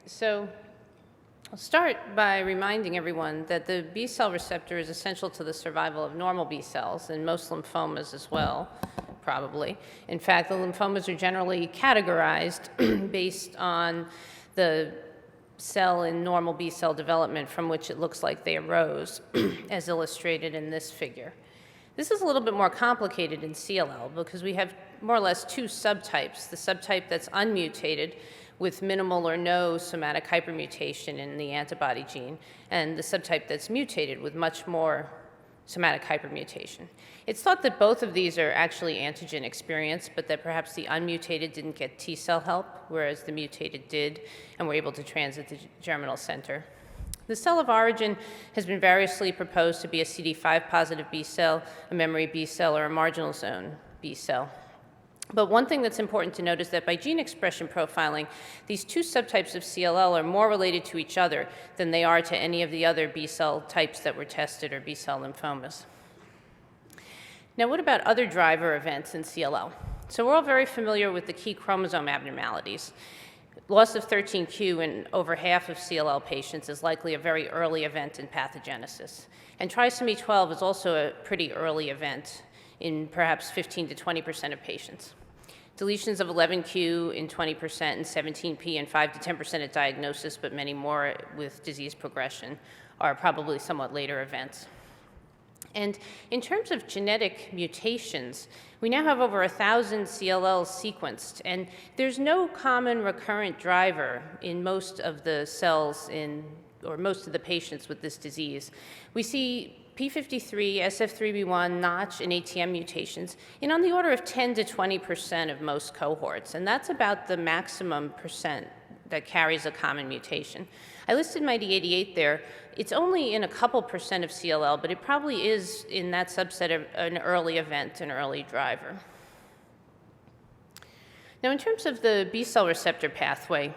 So I'll start by reminding everyone that the B cell receptor is essential to the survival of normal B cells and most lymphomas as well, probably. In fact, the lymphomas are generally categorized based on the cell in normal B cell development from which it looks like they arose, as illustrated in this figure. This is a little bit more complicated in CLL because we have more or less two subtypes, the subtype that's unmutated with minimal or no somatic hypermutation in the antibody gene, and the subtype that's mutated with much more somatic hypermutation. It's thought that both of these are actually antigen experienced, but that perhaps the unmutated didn't get T cell help, whereas the mutated did, and were able to transit the germinal center. The cell of origin has been variously proposed to be a CD5 positive B cell, a memory B cell, or a marginal zone B cell. But one thing that's important to note is that by gene expression profiling, these two subtypes of CLL are more related to each other than they are to any of the other B cell types that were tested or B cell lymphomas. Now, what about other driver events in CLL? So we're all very familiar with the key chromosome abnormalities. Loss of 13q in over half of CLL patients is likely a very early event in pathogenesis. And trisomy 12 is also a pretty early event in perhaps 15 to 20% of patients. Deletions of 11q in 20% and 17p in 5 to 10% at diagnosis, but many more with disease progression, are probably somewhat later events. And in terms of genetic mutations, we now have over 1,000 CLLs sequenced, and there's no common recurrent driver in most of the cells or most of the patients with this disease. We see P53, SF3B1, Notch, and ATM mutations in on the order of 10 to 20% of most cohorts, and that's about the maximum percent that carries a common mutation. I listed MYD88 there. It's only in a couple percent of CLL, but it probably is in that subset of an early event, an early driver. Now, in terms of the B cell receptor pathway,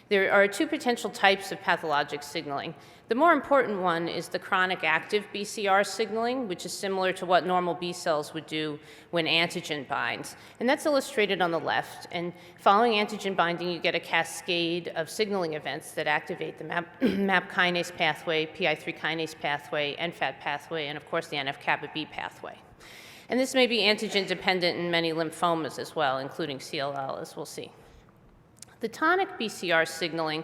there are two potential types of pathologic signaling. The more important one is the chronic active BCR signaling, which is similar to what normal B cells would do when antigen binds. And that's illustrated on the left. And following antigen binding, you get a cascade of signaling events that activate the MAP kinase pathway, PI3 kinase pathway, NFAT pathway, and of course the NF-kappa B pathway. And this may be antigen dependent in many lymphomas as well, including CLL, as we'll see. The tonic BCR signaling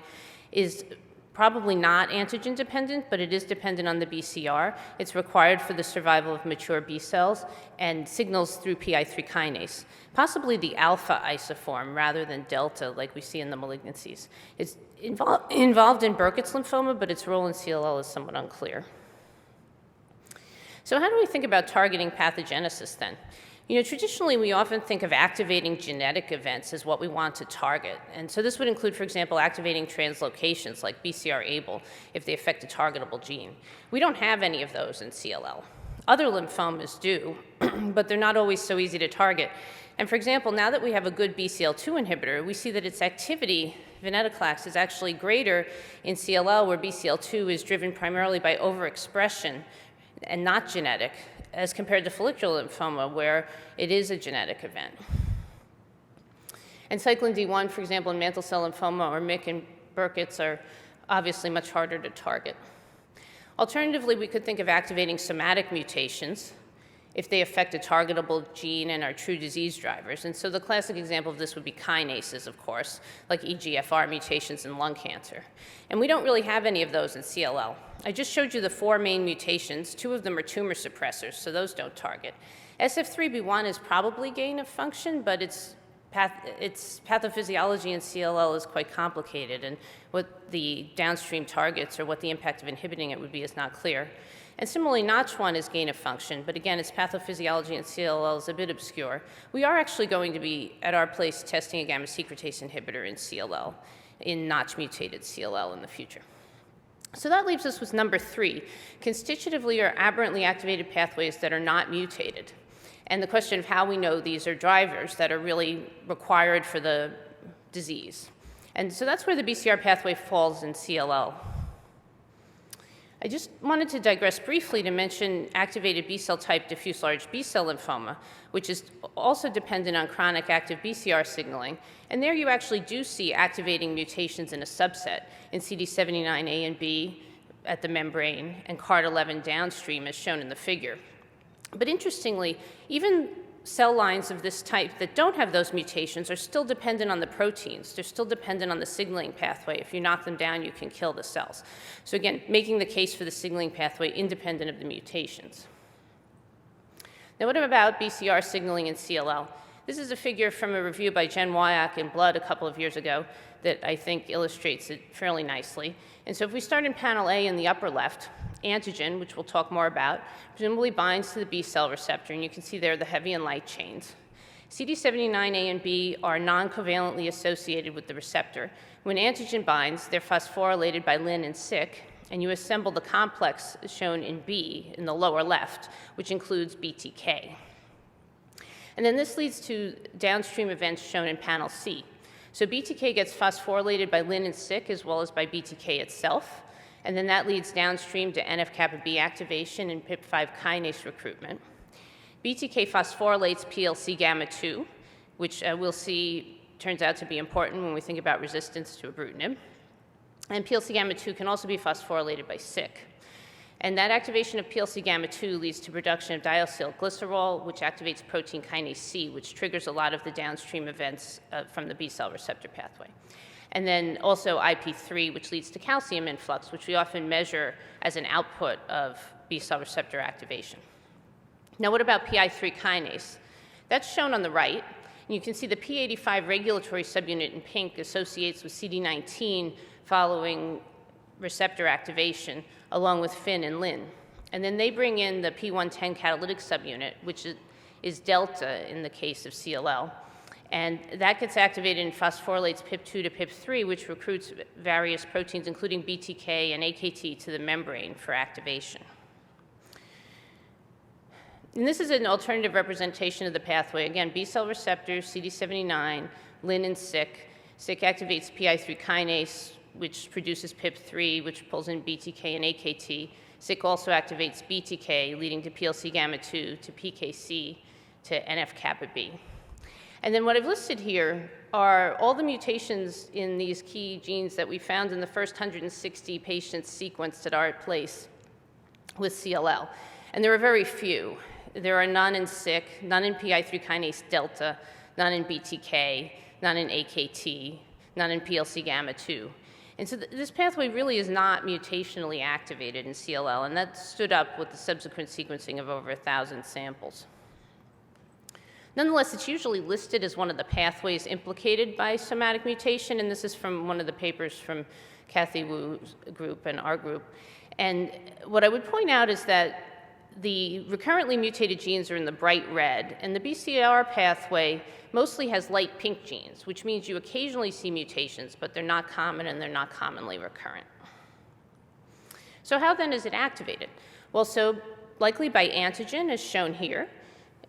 is probably not antigen dependent, but it is dependent on the BCR. It's required for the survival of mature B cells and signals through PI3 kinase, possibly the alpha isoform rather than delta like we see in the malignancies. It's involved in Burkitt's lymphoma, but its role in CLL is somewhat unclear. So how do we think about targeting pathogenesis then? You know, traditionally, we often think of activating genetic events as what we want to target. And so this would include, for example, activating translocations like BCR-ABL if they affect a targetable gene. We don't have any of those in CLL. Other lymphomas do, but they're not always so easy to target. And for example, now that we have a good BCL2 inhibitor, we see that its activity, venetoclax, is actually greater in CLL, where BCL2 is driven primarily by overexpression and not genetic, as compared to follicular lymphoma, where it is a genetic event. And cyclin D1, for example, in mantle cell lymphoma or MYC and Burkitt's are obviously much harder to target. Alternatively, we could think of activating somatic mutations if they affect a targetable gene and are true disease drivers. And so the classic example of this would be kinases, of course, like EGFR mutations in lung cancer. And we don't really have any of those in CLL. I just showed you the 4 main mutations. 2 of them are tumor suppressors, so those don't target. SF3B1 is probably gain of function, but its pathophysiology in CLL is quite complicated, and what the downstream targets or what the impact of inhibiting it would be is not clear. And similarly, Notch1 is gain of function, but again, its pathophysiology in CLL is a bit obscure. We are actually going to be, at our place, testing a gamma secretase inhibitor in CLL, in Notch-mutated CLL in the future. So that leaves us with number 3, constitutively or aberrantly activated pathways that are not mutated. And the question of how we know these are drivers that are really required for the disease. And so that's where the BCR pathway falls in CLL. I just wanted to digress briefly to mention activated B-cell type diffuse large B-cell lymphoma, which is also dependent on chronic active BCR signaling. And there you actually do see activating mutations in a subset in CD79A and B at the membrane and CART11 downstream as shown in the figure. But interestingly, even cell lines of this type that don't have those mutations are still dependent on the proteins. They're still dependent on the signaling pathway. If you knock them down, you can kill the cells. So again, making the case for the signaling pathway independent of the mutations. Now what about BCR signaling in CLL? This is a figure from a review by Jen Wyack in Blood a couple of years ago that I think illustrates it fairly nicely. And so if we start in panel A in the upper left, antigen, which we'll talk more about, presumably binds to the B-cell receptor, and you can see there the heavy and light chains. CD79A and B are non-covalently associated with the receptor. When antigen binds, they're phosphorylated by Lyn and Syk, and you assemble the complex shown in B in the lower left, which includes BTK. And then this leads to downstream events shown in panel C. So BTK gets phosphorylated by Lyn and Syk as well as by BTK itself. And then that leads downstream to NF-kappa B activation and PIP5 kinase recruitment. BTK phosphorylates PLC gamma 2, which we'll see turns out to be important when we think about resistance to Ibrutinib. And PLC gamma 2 can also be phosphorylated by Syk. And that activation of PLC gamma 2 leads to production of diacylglycerol, which activates protein kinase C, which triggers a lot of the downstream events from the B-cell receptor pathway. And then also IP3, which leads to calcium influx, which we often measure as an output of B-cell receptor activation. Now, what about PI3 kinase? That's shown on the right. And you can see the P85 regulatory subunit in pink associates with CD19 following receptor activation, along with FIN and Lyn. And then they bring in the P110 catalytic subunit, which is delta in the case of CLL. And that gets activated and phosphorylates PIP2 to PIP3, which recruits various proteins, including BTK and AKT, to the membrane for activation. And this is an alternative representation of the pathway. Again, B-cell receptors, CD79, Lyn and Syk. Syk activates PI3 kinase, which produces PIP3, which pulls in BTK and AKT. Syk also activates BTK, leading to PLC gamma 2, to PKC, to NF-kappa B. And then what I've listed here are all the mutations in these key genes that we found in the first 160 patients sequenced at our place with CLL. And there are very few. There are none in Syk, none in PI3 kinase delta, none in BTK, none in AKT, none in PLC gamma 2. And so this pathway really is not mutationally activated in CLL, and that stood up with the subsequent sequencing of over 1,000 samples. Nonetheless, it's usually listed as one of the pathways implicated by somatic mutation, and this is from one of the papers from Kathy Wu's group and our group. And what I would point out is that the recurrently mutated genes are in the bright red, and the BCR pathway mostly has light pink genes, which means you occasionally see mutations, but they're not common and they're not commonly recurrent. So how then is it activated? Well, so likely by antigen, as shown here,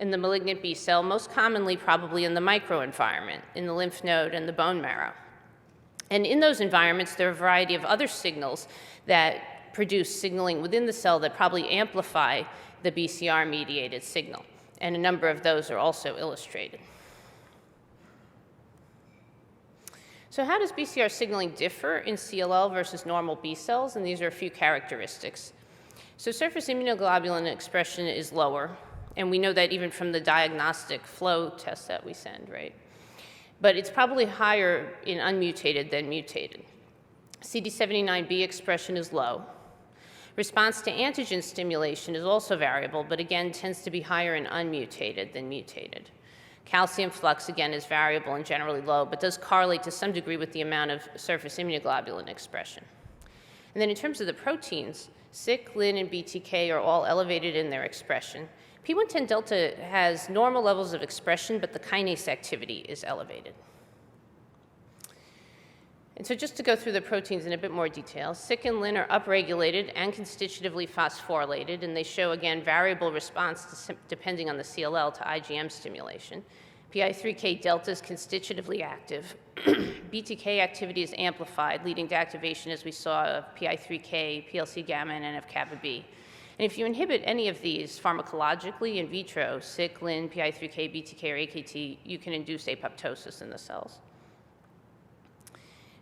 in the malignant B cell, most commonly probably in the microenvironment, in the lymph node and the bone marrow. And in those environments, there are a variety of other signals that produce signaling within the cell that probably amplify the BCR-mediated signal. And a number of those are also illustrated. So how does BCR signaling differ in CLL versus normal B cells? And these are a few characteristics. So surface immunoglobulin expression is lower, and we know that even from the diagnostic flow tests that we send, right? But it's probably higher in unmutated than mutated. CD79B expression is low. Response to antigen stimulation is also variable, but again tends to be higher in unmutated than mutated. Calcium flux, again, is variable and generally low, but does correlate to some degree with the amount of surface immunoglobulin expression. And then in terms of the proteins, Syk, Lyn, and BTK are all elevated in their expression. P110 delta has normal levels of expression, but the kinase activity is elevated. And so just to go through the proteins in a bit more detail, Syk and Lyn are upregulated and constitutively phosphorylated, and they show, again, variable response depending on the CLL to IgM stimulation. PI3K delta is constitutively active. BTK activity is amplified, leading to activation, as we saw, of PI3K, PLC gamma, and NF-kappa B. And if you inhibit any of these pharmacologically in vitro, Syk, Lin, PI3K, BTK, or AKT, you can induce apoptosis in the cells.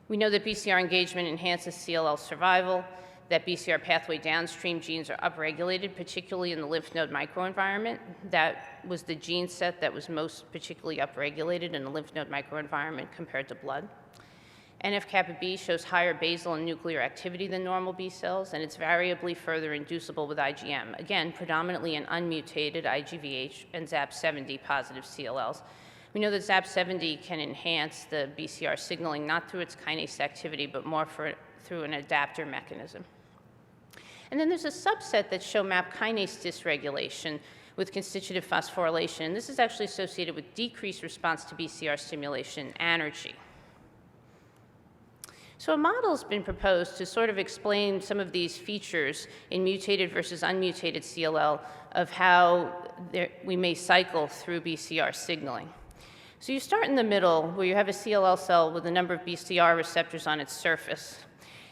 We know that BCR engagement enhances CLL survival, that BCR pathway downstream genes are upregulated, particularly in the lymph node microenvironment. That was the gene set that was most particularly upregulated in the lymph node microenvironment compared to blood. NF-kappa B shows higher basal and nuclear activity than normal B cells, and it's variably further inducible with IgM, again, predominantly in unmutated IGVH and ZAP70 positive CLLs. We know that ZAP70 can enhance the BCR signaling, not through its kinase activity, but more through an adapter mechanism. And then there's a subset that show MAP kinase dysregulation with constitutive phosphorylation, and this is actually associated with decreased response to BCR stimulation, anergy. So a model's been proposed to sort of explain some of these features in mutated versus unmutated CLL of how we may cycle through BCR signaling. So you start in the middle where you have a CLL cell with a number of BCR receptors on its surface.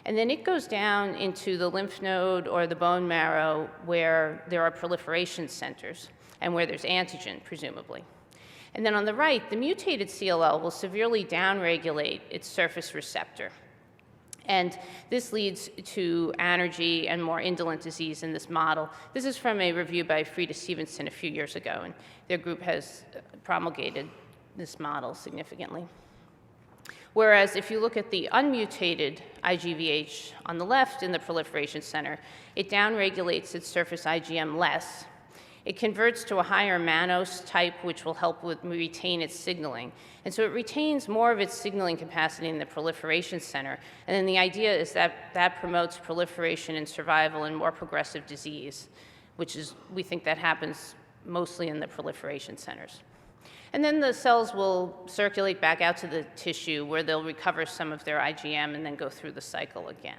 And then it goes down into the lymph node or the bone marrow where there are proliferation centers and where there's antigen, presumably. And then on the right, the mutated CLL will severely downregulate its surface receptor. And this leads to anergy and more indolent disease in this model. This is from a review by Frida Stevenson a few years ago, and their group has promulgated this model significantly. Whereas if you look at the unmutated IGVH on the left in the proliferation center, it downregulates its surface IgM less. It converts to a higher mannose type, which will help retain its signaling. And so it retains more of its signaling capacity in the proliferation center. And then the idea is that that promotes proliferation and survival in more progressive disease, which is, we think that happens mostly in the proliferation centers. And then the cells will circulate back out to the tissue where they'll recover some of their IgM and then go through the cycle again.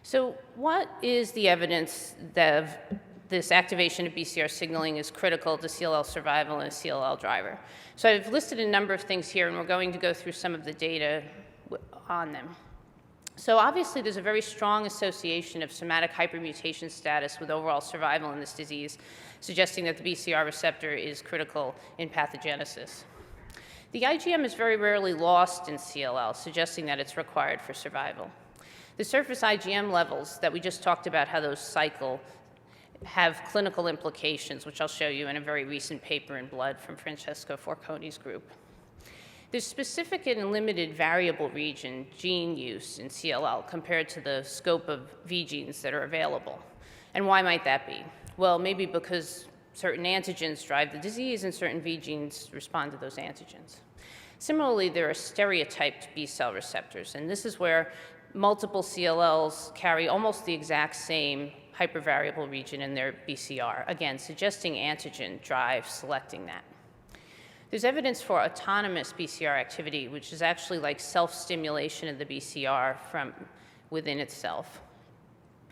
So what is the evidence that this activation of BCR signaling is critical to CLL survival and a CLL driver? So I've listed a number of things here, and we're going to go through some of the data on them. So obviously, there's a very strong association of somatic hypermutation status with overall survival in this disease, suggesting that the BCR receptor is critical in pathogenesis. The IgM is very rarely lost in CLL, suggesting that it's required for survival. The surface IgM levels that we just talked about, how those cycle, have clinical implications, which I'll show you in a very recent paper in Blood from Francesco Forconi's group. There's specific and limited variable region gene use in CLL compared to the scope of V genes that are available. And why might that be? Well, maybe because certain antigens drive the disease and certain V genes respond to those antigens. Similarly, there are stereotyped B cell receptors, and this is where multiple CLLs carry almost the exact same hypervariable region in their BCR, again, suggesting antigen drive selecting that. There's evidence for autonomous BCR activity, which is actually like self-stimulation of the BCR from within itself.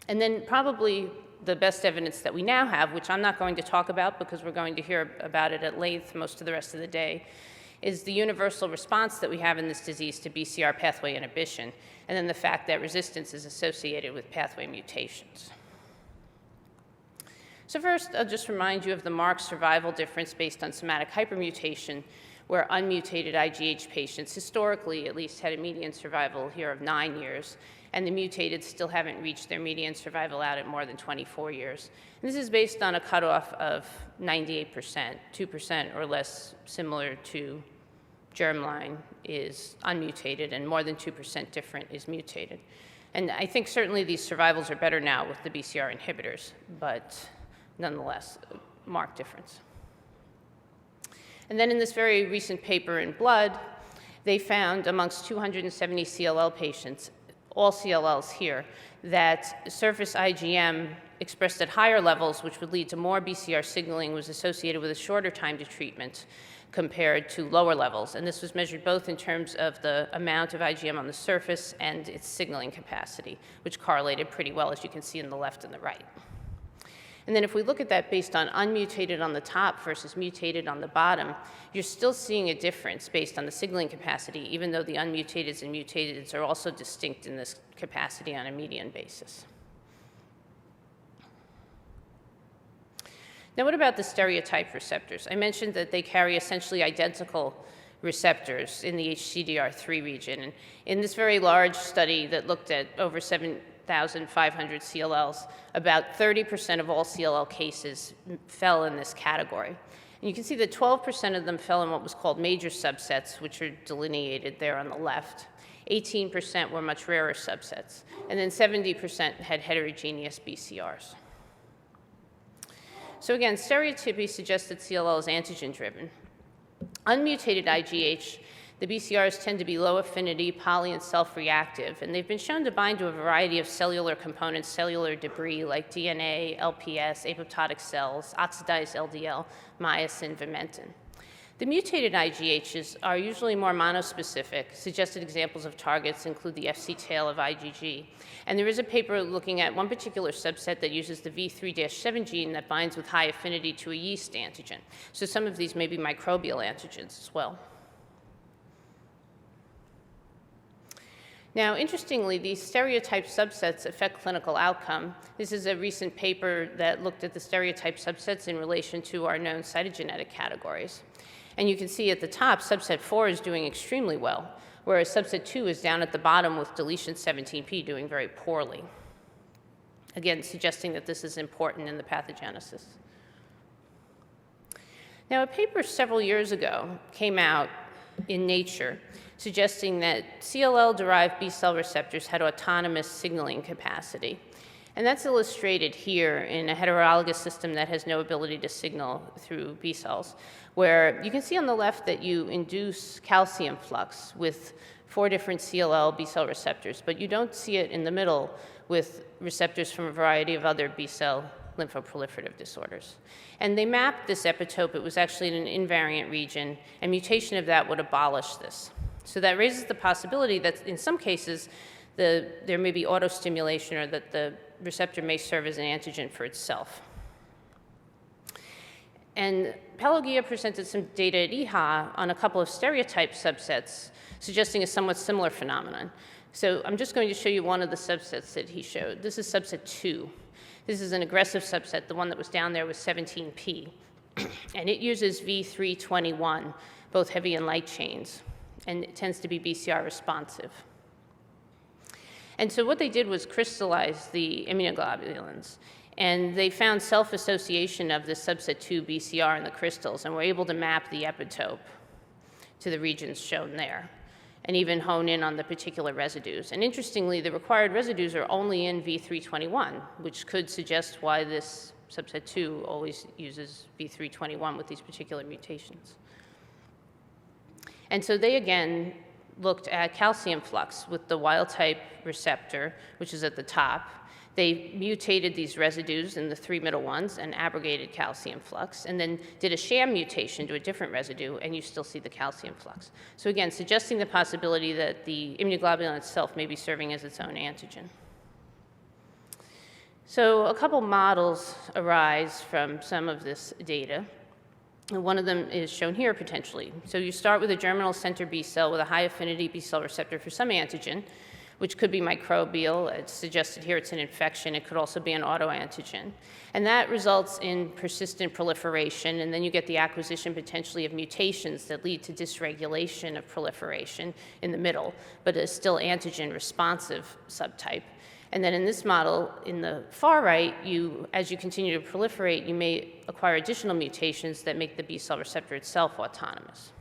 And then probably the best evidence that we now have, which I'm not going to talk about because we're going to hear about it at length most of the rest of the day, is the universal response that we have in this disease to BCR pathway inhibition, and then the fact that resistance is associated with pathway mutations. So first, I'll just remind you of the marked survival difference based on somatic hypermutation, where unmutated IGH patients historically at least had a median survival here of 9 years, and the mutated still haven't reached their median survival out at more than 24 years. And this is based on a cutoff of 98%, 2% or less similar to germline is unmutated, and more than 2% different is mutated. And I think certainly these survivals are better now with the BCR inhibitors, but nonetheless, a marked difference. And then in this very recent paper in Blood, they found amongst 270 CLL patients, all CLLs here, that surface IgM expressed at higher levels, which would lead to more BCR signaling, was associated with a shorter time to treatment compared to lower levels. And this was measured both in terms of the amount of IgM on the surface and its signaling capacity, which correlated pretty well, as you can see in the left and the right. And then if we look at that based on unmutated on the top versus mutated on the bottom, you're still seeing a difference based on the signaling capacity, even though the unmutateds and mutateds are also distinct in this capacity on a median basis. Now, what about the stereotyped receptors? I mentioned that they carry essentially identical receptors in the HCDR3 region. And in this very large study that looked at over 7,500 CLLs, about 30% of all CLL cases fell in this category. And you can see that 12% of them fell in what was called major subsets, which are delineated there on the left. 18% were much rarer subsets. And then 70% had heterogeneous BCRs. So again, stereotypy suggests that CLL is antigen-driven. Unmutated IGH, the BCRs tend to be low affinity, poly, and self-reactive, and they've been shown to bind to a variety of cellular components, cellular debris like DNA, LPS, apoptotic cells, oxidized LDL, myosin, vimentin. The mutated IGHs are usually more monospecific. Suggested examples of targets include the Fc tail of IgG. And there is a paper looking at one particular subset that uses the V3-7 gene that binds with high affinity to a yeast antigen. So some of these may be microbial antigens as well. Now, interestingly, these stereotyped subsets affect clinical outcome. This is a recent paper that looked at the stereotyped subsets in relation to our known cytogenetic categories. And you can see at the top, subset 4 is doing extremely well, whereas subset 2 is down at the bottom with deletion 17p doing very poorly. Again, suggesting that this is important in the pathogenesis. Now, a paper several years ago came out in Nature suggesting that CLL-derived B-cell receptors had autonomous signaling capacity. And that's illustrated here in a heterologous system that has no ability to signal through B cells, where you can see on the left that you induce calcium flux with 4 different CLL B-cell receptors, but you don't see it in the middle with receptors from a variety of other B-cell lymphoproliferative disorders. And they mapped this epitope. It was actually in an invariant region, and mutation of that would abolish this. So that raises the possibility that in some cases, there may be autostimulation or that the receptor may serve as an antigen for itself. And Pelagia presented some data at EHA on a couple of stereotype subsets, suggesting a somewhat similar phenomenon. So I'm just going to show you one of the subsets that he showed. This is subset 2. This is an aggressive subset. The one that was down there was 17p. And it uses V321, both heavy and light chains, and it tends to be BCR responsive. And so what they did was crystallize the immunoglobulins, and they found self-association of the subset 2 BCR in the crystals, and were able to map the epitope to the regions shown there, and even hone in on the particular residues. And interestingly, the required residues are only in V321, which could suggest why this subset 2 always uses V321 with these particular mutations. And so they, again, looked at calcium flux with the wild-type receptor, which is at the top. They mutated these residues in the 3 middle ones and abrogated calcium flux, and then did a sham mutation to a different residue, and you still see the calcium flux. So again, suggesting the possibility that the immunoglobulin itself may be serving as its own antigen. So a couple models arise from some of this data. And one of them is shown here potentially. So you start with a germinal center B cell with a high affinity B cell receptor for some antigen, which could be microbial. It's suggested here it's an infection. It could also be an autoantigen. And that results in persistent proliferation, and then you get the acquisition potentially of mutations that lead to dysregulation of proliferation in the middle, but a still antigen responsive subtype. And then in this model, in the far right, as you continue to proliferate, you may acquire additional mutations that make the B-cell receptor itself autonomous.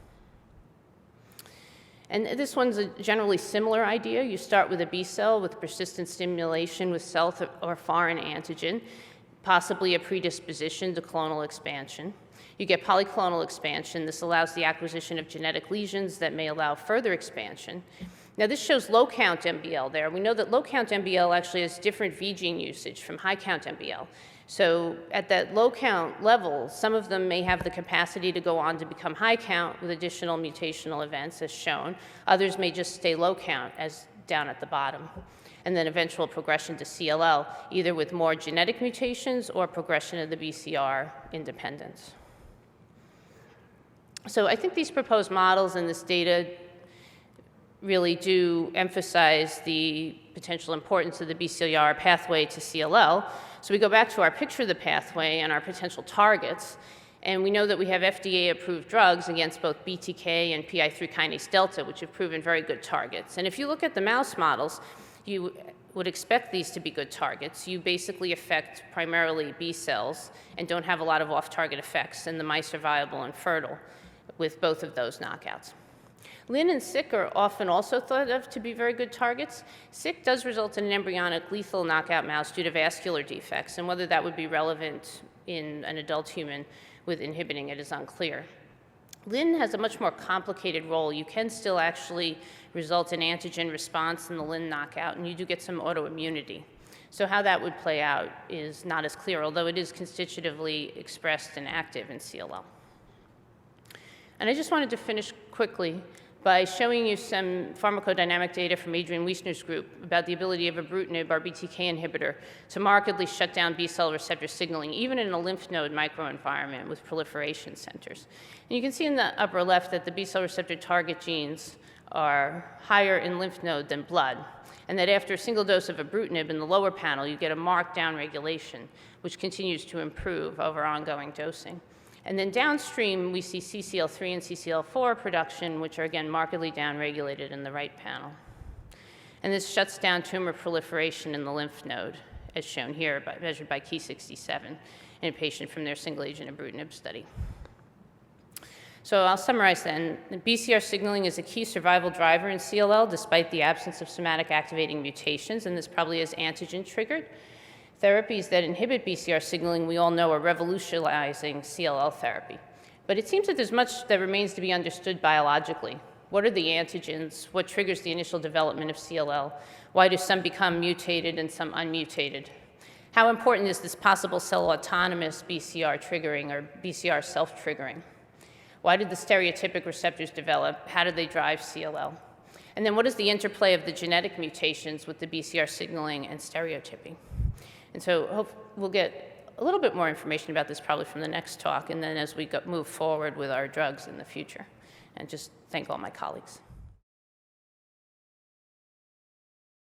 And this one's a generally similar idea. You start with a B-cell with persistent stimulation with self or foreign antigen, possibly a predisposition to clonal expansion. You get polyclonal expansion. This allows the acquisition of genetic lesions that may allow further expansion. Now, this shows low-count MBL there. We know that low-count MBL actually has different V gene usage from high-count MBL. So at that low-count level, some of them may have the capacity to go on to become high-count with additional mutational events, as shown. Others may just stay low-count, as down at the bottom. and then eventual progression to CLL, either with more genetic mutations or progression of the BCR independence. So I think these proposed models and this data really do emphasize the potential importance of the BCR pathway to CLL. So we go back to our picture of the pathway and our potential targets, and we know that we have FDA-approved drugs against both BTK and PI3 kinase delta, which have proven very good targets. And if you look at the mouse models, you would expect these to be good targets. You basically affect primarily B cells and don't have a lot of off-target effects, and the mice are viable and fertile with both of those knockouts. Lyn and Syk are often also thought of to be very good targets. Syk does result in an embryonic lethal knockout mouse due to vascular defects, and whether that would be relevant in an adult human with inhibiting it is unclear. Lyn has a much more complicated role. You can still actually result in antigen response in the Lyn knockout, and you do get some autoimmunity. So how that would play out is not as clear, although it is constitutively expressed and active in CLL. And I just wanted to finish quickly by showing you some pharmacodynamic data from Adrian Wiesner's group about the ability of Ibrutinib, our BTK inhibitor, to markedly shut down B-cell receptor signaling, even in a lymph node microenvironment with proliferation centers. And you can see in the upper left that the B-cell receptor target genes are higher in lymph node than blood, and that after a single dose of Ibrutinib in the lower panel, you get a marked downregulation, which continues to improve over ongoing dosing. And then downstream, we see CCL3 and CCL4 production, which are again markedly downregulated in the right panel. And this shuts down tumor proliferation in the lymph node, as shown here, measured by Ki67 in a patient from their single-agent Ibrutinib study. So I'll summarize then. BCR signaling is a key survival driver in CLL, despite the absence of somatic activating mutations, and this probably is antigen-triggered. Therapies that inhibit BCR signaling, we all know, are revolutionizing CLL therapy. But it seems that there's much that remains to be understood biologically. What are the antigens? What triggers the initial development of CLL? Why do some become mutated and some unmutated? How important is this possible cell-autonomous BCR triggering or BCR self-triggering? Why did the stereotypic receptors develop? How do they drive CLL? And then what is the interplay of the genetic mutations with the BCR signaling and stereotyping? And so we'll get a little bit more information about this probably from the next talk, and then as we move forward with our drugs in the future. And just thank all my colleagues.